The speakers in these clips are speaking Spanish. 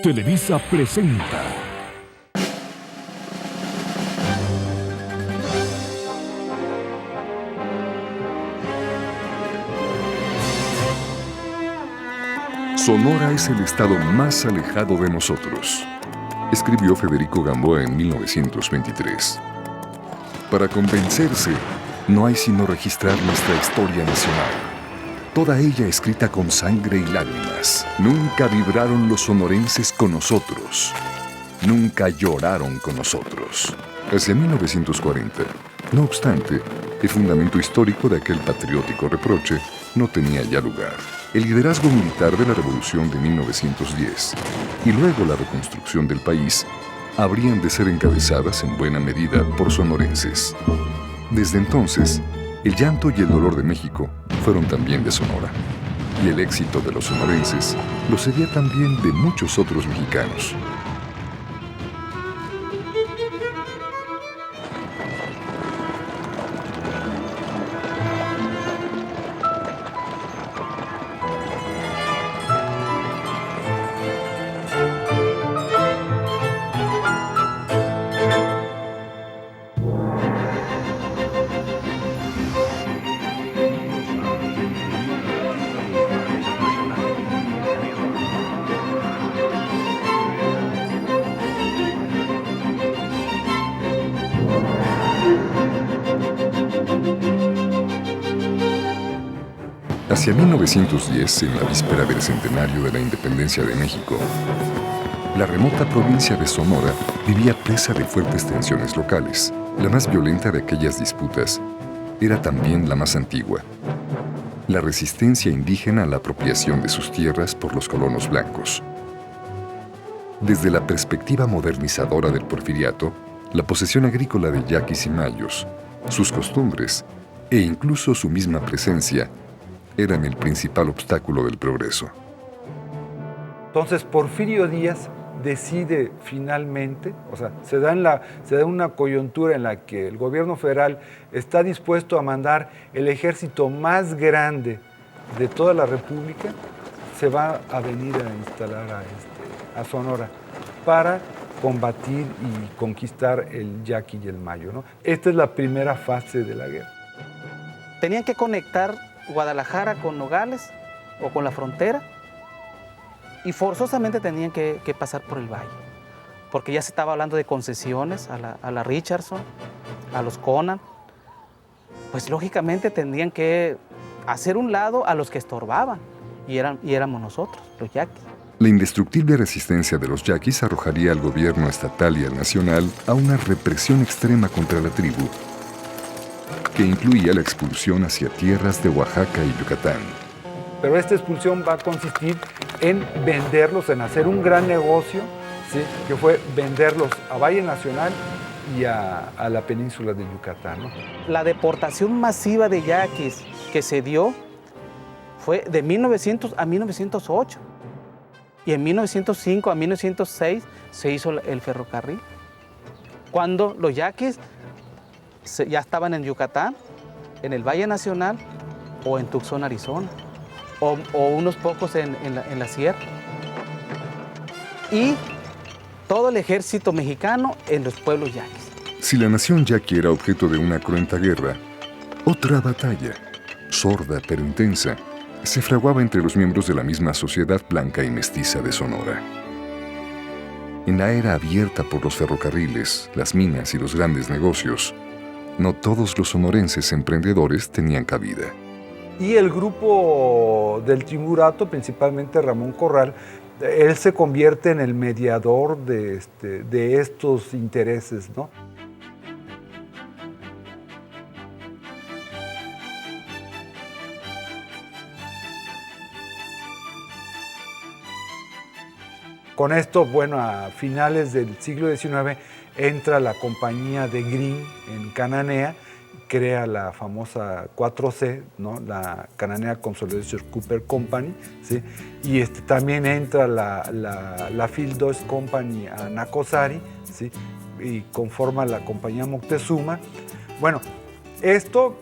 Televisa presenta. Sonora es el estado más alejado de nosotros, escribió Federico Gamboa en 1923. Para convencerse, no hay sino registrar nuestra historia nacional. Toda ella escrita con sangre y lágrimas. Nunca vibraron los sonorenses con nosotros. Nunca lloraron con nosotros. Hacia 1940, no obstante, el fundamento histórico de aquel patriótico reproche no tenía ya lugar. El liderazgo militar de la Revolución de 1910 y luego la reconstrucción del país habrían de ser encabezadas en buena medida por sonorenses. Desde entonces, el llanto y el dolor de México fueron también de Sonora, y el éxito de los sonorenses lo sería también de muchos otros mexicanos. Hacia 1910, en la víspera del centenario de la independencia de México, la remota provincia de Sonora vivía presa de fuertes tensiones locales. La más violenta de aquellas disputas era también la más antigua: la resistencia indígena a la apropiación de sus tierras por los colonos blancos. Desde la perspectiva modernizadora del porfiriato, la posesión agrícola de yaquis y mayos, sus costumbres e incluso su misma presencia eran el principal obstáculo del progreso. Entonces Porfirio Díaz decide finalmente, se da una coyuntura en la que el gobierno federal está dispuesto a mandar el ejército más grande de toda la República, se va a venir a instalar a Sonora para combatir y conquistar el yaqui y el mayo, ¿no? Esta es la primera fase de la guerra. Tenían que conectar Guadalajara con Nogales o con la frontera, y forzosamente tenían que pasar por el valle, porque ya se estaba hablando de concesiones a la Richardson, a los Conan. Pues lógicamente tendrían que hacer un lado a los que estorbaban, y éramos nosotros, los yaquis. La indestructible resistencia de los yaquis arrojaría al gobierno estatal y al nacional a una represión extrema contra la tribu, que incluía la expulsión hacia tierras de Oaxaca y Yucatán. Pero esta expulsión va a consistir en venderlos, en hacer un gran negocio, ¿sí?, que fue venderlos a Valle Nacional y a la península de Yucatán, ¿no? La deportación masiva de yaquis que se dio fue de 1900 a 1908, y en 1905 a 1906 se hizo el ferrocarril, cuando los yaquis ya estaban en Yucatán, en el Valle Nacional o en Tucson, Arizona, o unos pocos en la sierra. Y todo el ejército mexicano en los pueblos yaquis. Si la nación yaqui era objeto de una cruenta guerra, otra batalla, sorda pero intensa, se fraguaba entre los miembros de la misma sociedad blanca y mestiza de Sonora. En la era abierta por los ferrocarriles, las minas y los grandes negocios, no todos los sonorenses emprendedores tenían cabida. Y el grupo del Triunvirato, principalmente Ramón Corral, él se convierte en el mediador de estos intereses, ¿no? Con esto, a finales del siglo XIX, entra la compañía de Green en Cananea, crea la famosa 4C, ¿no?, la Cananea Consolidated Cooper Company, ¿sí?, y también entra la Field Dodge Company a Nacosari, ¿sí?, y conforma la compañía Moctezuma. Esto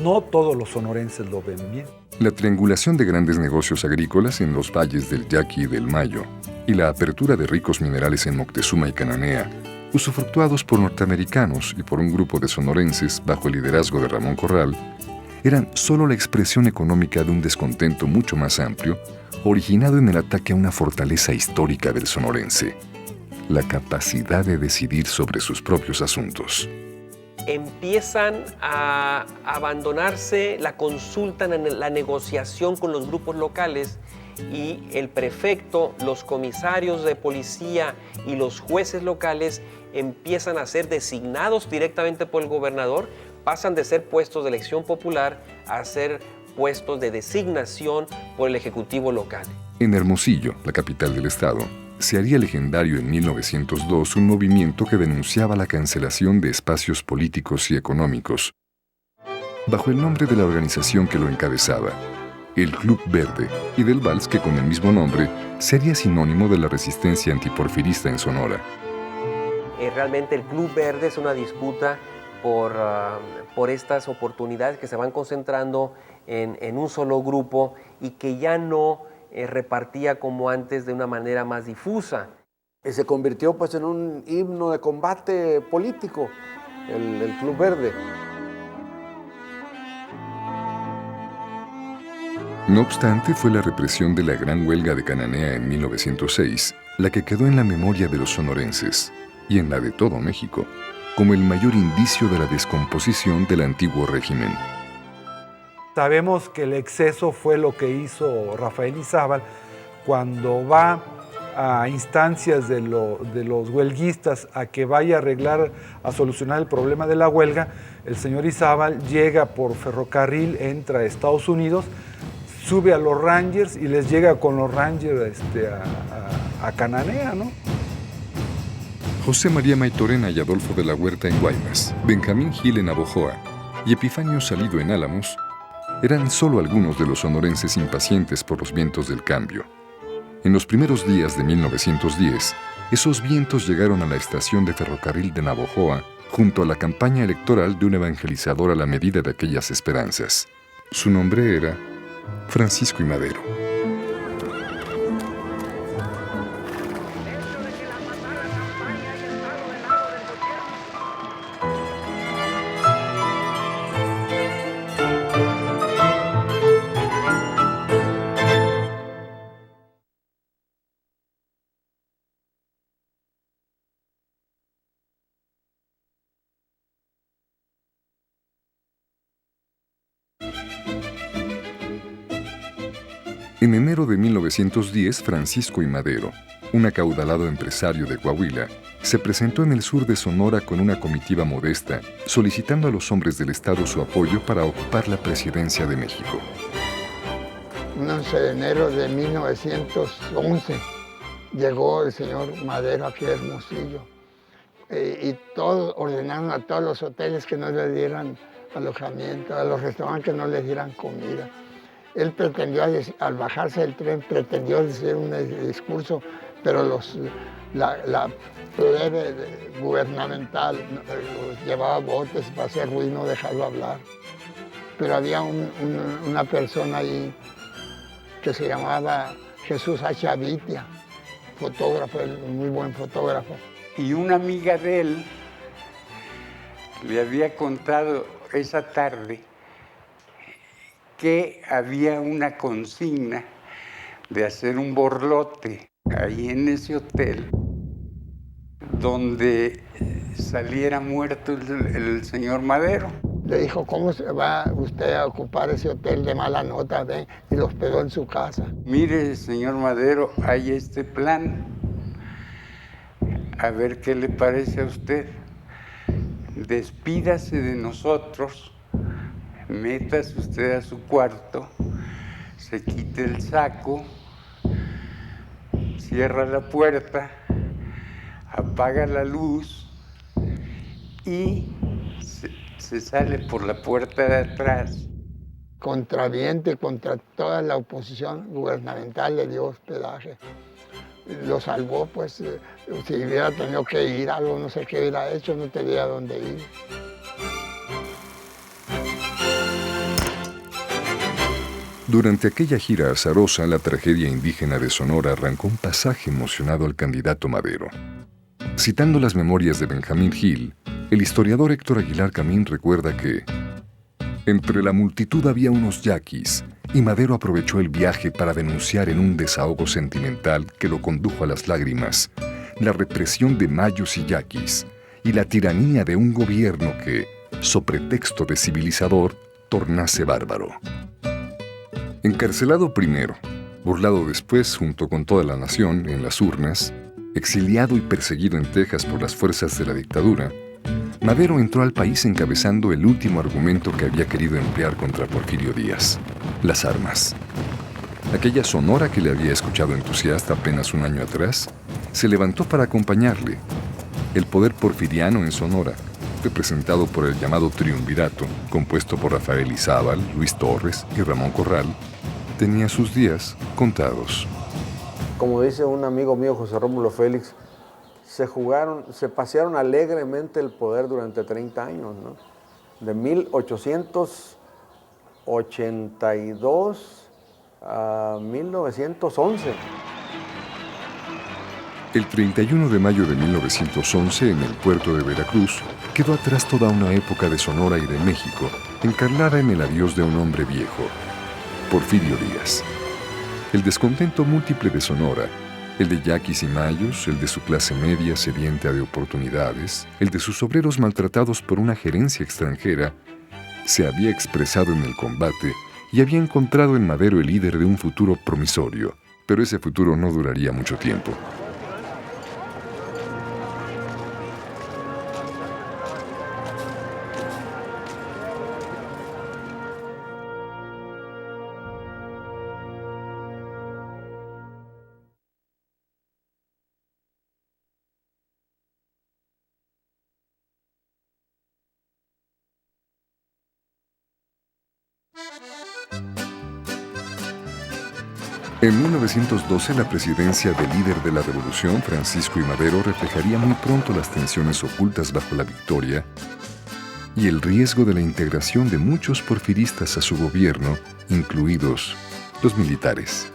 no todos los sonorenses lo ven bien. La triangulación de grandes negocios agrícolas en los valles del Yaqui y del Mayo y la apertura de ricos minerales en Moctezuma y Cananea, usufructuados por norteamericanos y por un grupo de sonorenses bajo el liderazgo de Ramón Corral, eran solo la expresión económica de un descontento mucho más amplio, originado en el ataque a una fortaleza histórica del sonorense: la capacidad de decidir sobre sus propios asuntos. Empiezan a abandonarse la consulta, la negociación con los grupos locales, y el prefecto, los comisarios de policía y los jueces locales empiezan a ser designados directamente por el gobernador, pasan de ser puestos de elección popular a ser puestos de designación por el ejecutivo local. En Hermosillo, la capital del estado, se haría legendario en 1902 un movimiento que denunciaba la cancelación de espacios políticos y económicos, bajo el nombre de la organización que lo encabezaba, el Club Verde, y del vals que con el mismo nombre sería sinónimo de la resistencia antiporfirista en Sonora. Realmente el Club Verde es una disputa por estas oportunidades que se van concentrando en un solo grupo y que ya no repartía como antes de una manera más difusa. Se convirtió pues en un himno de combate político, el Club Verde. No obstante, fue la represión de la Gran Huelga de Cananea en 1906 la que quedó en la memoria de los sonorenses, y en la de todo México, como el mayor indicio de la descomposición del antiguo régimen. Sabemos que el exceso fue lo que hizo Rafael Izábal cuando va a instancias de los huelguistas a que vaya a arreglar, a solucionar el problema de la huelga. El señor Izábal llega por ferrocarril, entra a Estados Unidos, sube a los Rangers y les llega con los Rangers a Cananea, ¿no? José María Maytorena y Adolfo de la Huerta en Guaymas, Benjamín Gil en Navojoa y Epifanio Salido en Álamos eran solo algunos de los sonorenses impacientes por los vientos del cambio. En los primeros días de 1910, esos vientos llegaron a la estación de ferrocarril de Navojoa junto a la campaña electoral de un evangelizador a la medida de aquellas esperanzas. Su nombre era Francisco I. Madero. En enero de 1910, Francisco I. Madero, un acaudalado empresario de Coahuila, se presentó en el sur de Sonora con una comitiva modesta, solicitando a los hombres del Estado su apoyo para ocupar la presidencia de México. Un 11 de enero de 1911 llegó el señor Madero aquí a Hermosillo y todos ordenaron a todos los hoteles que no le dieran alojamiento, a los restaurantes que no les dieran comida. Él pretendió, al bajarse del tren, pretendió decir un discurso, pero la plebe gubernamental llevaba botes para hacer ruido y no dejarlo hablar. Pero había una persona ahí que se llamaba Jesús Achavitia, fotógrafo, muy buen fotógrafo. Y una amiga de él le había contado esa tarde que había una consigna de hacer un borlote ahí en ese hotel donde saliera muerto el señor Madero. Le dijo, ¿cómo se va usted a ocupar ese hotel de mala nota? ¿Ve? Y lo hospedó en su casa. Mire, señor Madero, hay este plan. A ver qué le parece a usted. Despídase de nosotros. Métase usted a su cuarto, se quite el saco, cierra la puerta, apaga la luz y se sale por la puerta de atrás. Contra viento y contra toda la oposición gubernamental le dio hospedaje. Lo salvó, pues, si hubiera tenido que ir algo, no sé qué hubiera hecho, no tenía dónde ir. Durante aquella gira azarosa, la tragedia indígena de Sonora arrancó un pasaje emocionado al candidato Madero. Citando las memorias de Benjamín Gil, el historiador Héctor Aguilar Camín recuerda que entre la multitud había unos yaquis, y Madero aprovechó el viaje para denunciar en un desahogo sentimental que lo condujo a las lágrimas la represión de mayos y yaquis y la tiranía de un gobierno que, so pretexto de civilizador, tornase bárbaro. Encarcelado primero, burlado después junto con toda la nación en las urnas, exiliado y perseguido en Texas por las fuerzas de la dictadura, Madero entró al país encabezando el último argumento que había querido emplear contra Porfirio Díaz: las armas. Aquella Sonora que le había escuchado entusiasta apenas un año atrás, se levantó para acompañarle. El poder porfiriano en Sonora, representado por el llamado Triunvirato, compuesto por Rafael Izábal, Luis Torres y Ramón Corral, tenía sus días contados. Como dice un amigo mío, José Rómulo Félix, se pasearon alegremente el poder durante 30 años, ¿no? De 1882 a 1911. El 31 de mayo de 1911, en el puerto de Veracruz, quedó atrás toda una época de Sonora y de México, encarnada en el adiós de un hombre viejo, Porfirio Díaz. El descontento múltiple de Sonora, el de yaquis y mayos, el de su clase media sedienta de oportunidades, el de sus obreros maltratados por una gerencia extranjera, se había expresado en el combate y había encontrado en Madero el líder de un futuro promisorio, pero ese futuro no duraría mucho tiempo. En 1912, la presidencia del líder de la revolución, Francisco I. Madero, reflejaría muy pronto las tensiones ocultas bajo la victoria y el riesgo de la integración de muchos porfiristas a su gobierno, incluidos los militares.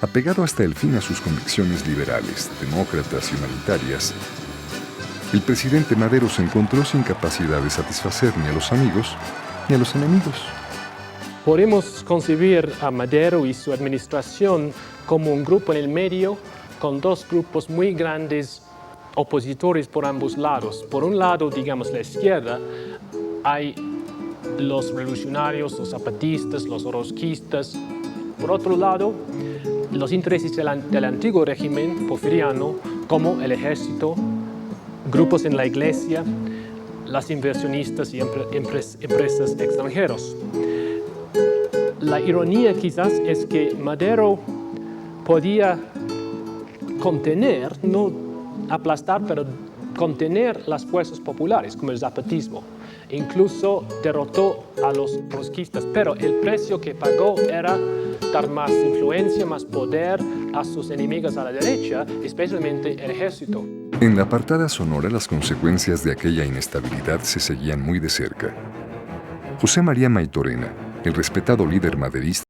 Apegado hasta el fin a sus convicciones liberales, demócratas y humanitarias, el presidente Madero se encontró sin capacidad de satisfacer ni a los amigos ni a los enemigos. Podemos concebir a Madero y su administración como un grupo en el medio, con dos grupos muy grandes opositores por ambos lados. Por un lado, digamos, la izquierda, hay los revolucionarios, los zapatistas, los orozquistas. Por otro lado, los intereses del antiguo régimen porfiriano, como el ejército, grupos en la iglesia, las inversionistas y empresas extranjeros. La ironía quizás es que Madero podía contener, no aplastar, pero contener las fuerzas populares, como el zapatismo. Incluso derrotó a los trotskistas, pero el precio que pagó era dar más influencia, más poder a sus enemigos a la derecha, especialmente el ejército. En la apartada Sonora, las consecuencias de aquella inestabilidad se seguían muy de cerca. José María Maytorena, el respetado líder maderista,